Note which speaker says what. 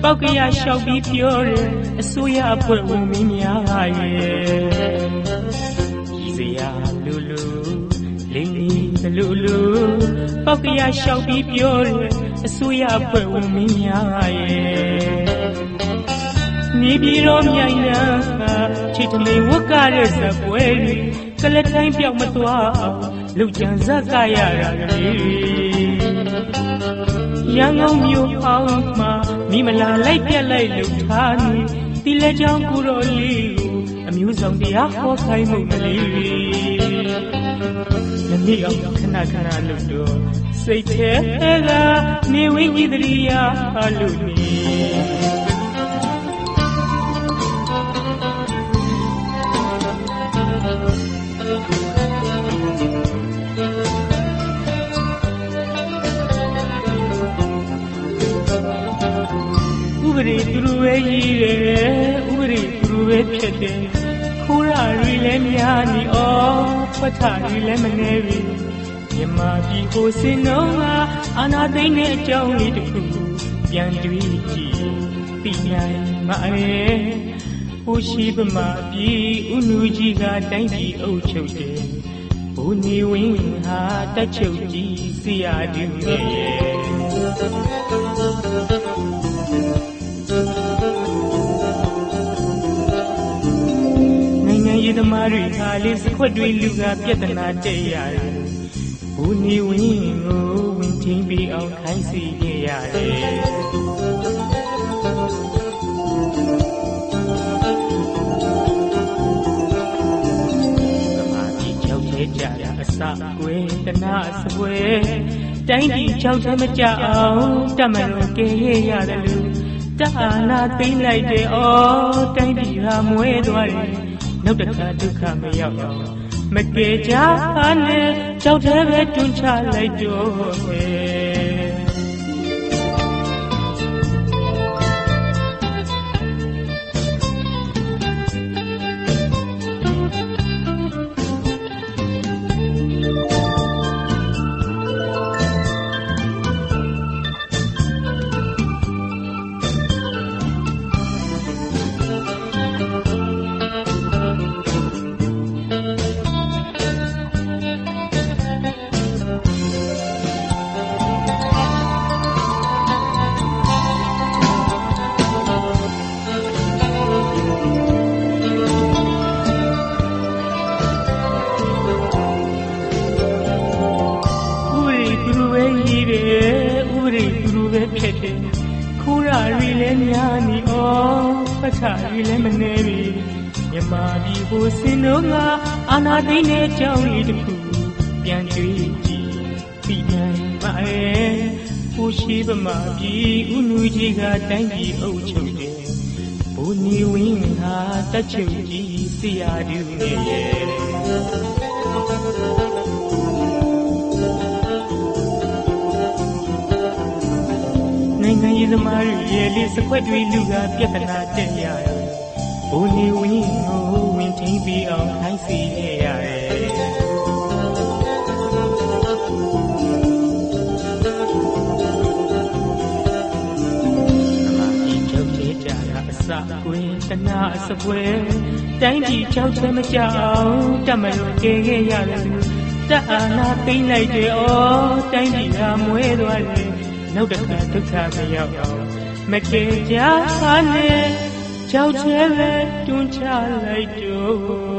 Speaker 1: ပောက်ကရလျှောက်ပြီးပြောတယ်အစိုးရအဖွဲ့ဝင်မင်းများရဲ့ကြီးစရာလူလူလိမ့်နေလူလူပောက်ကရလျှောက်ပြီးပြောတယ်အစိုးရအဖွဲ့ဝင်မင်းများရဲ့နေပြည်တော်မြိုင်နာချစ်တမင်ဝတ်ကားတဲ့ဇပွဲတွေကလတိုင်းပြောက်မသွားအောင်လူကြံဇက်ကရတာလေရန်ကုန်မြို့အောင်မှာမိမလာလိုက်ပြက်လိုက်လှူထားနေဒီလက်ကြောင့်ကိုတော်လေးကိုအမျိုးဆောင်တရားဟောခိုင်းမှုမလေးမမိအောင်ခဏခဏလို့တော့စိတ်ထဲကနေဝိဝိသရိယာလို့နေဥပဒေသူတို့ပဲရေးတယ်ဥပဒေသူတို့ပဲဖြစ်တယ်ခိုးရတွေလည်းများနေဖတ်တာတွေလည်းမနေပြီမြန်မာပြည်ကိုစင်တော့အာနာသိမ့်တဲ့အကြောင်းလေးတစ်ခုပြန်တွေးကြည့်သိနိုင်မှာဟိုရှိပမာပြည်ဥနူကြီးကတိုင်းပြည်အုပ်ချုပ်တယ်ဘုံနေဝင်းဟာတက်ချုပ်ကြီးစီရတူရဲ့နိုင်ငံရေးသမားတွေခါလေးစခွက်တွေလူကပြဿနာတက်ရတယ်။ဘုံနေဝင်းကိုဝင်ချင်းပြီးအောင်ခိုင်းစီခဲ့ရတယ်။သမားကြီးကြောက်ရဲကြတာအစကွယ်တနာစပွဲတိုင်းပြည်ကြောက်တယ်မကြအောင်တတ်မလို့ကဲရတယ်လို့တအာနာသိမ့်လိုက်တယ်တိုင်းပြည်ဟာမွဲသွားတယ်နောက်တစ်ခါဒုက္ခမရောက်အောင်မကယ်ကြနဲ့ကြောက်တယ်ပဲတွန်းချလိုက်တော့ပဲခိုးရတွေလည်းများနေပတ်ချတွေလည်းမနေပြီမြန်မာပြည်ကိုစင်တော့အာနာသိမ့်တဲ့အကြောင်းလေးတစ်ခုပြန်တွေးကြည့်သိနိုင်ပါရဲ့ဟိုရှိပမာပြည်ဥနူကြီးကတိုင်းပြည်အုပ်ချုပ်တယ်ဘုံနေဝင်းဟာတက်ချုပ်ကြီးစီရတူနေရဲ့နိုင်ငံရေးသမားတွေရဲ့လေးစခွက်တွေလူကပြဿနာတက်ရတယ်။ဘုံနေဝင်းကိုဝင်ထင်းပြီးအောင်ခိုင်းစီခဲ့ရတယ်။သမားကြီးကြောက်သေးကြတာအစကွယ်တနာစပွဲတိုင်းပြည်ကြောက်တယ်မကြအောင်တတ်မလို့ကဲခဲ့ရတယ်တအာနာသိမ့်လိုက်တယ်တိုင်းပြည်ကမွဲသွားတယ်နောက်တစ်ခါဒုက္ခမရောက်အောင်မကယ်ကြနဲ့ကြောက်သေးပဲတွန်းချလိုက်တော့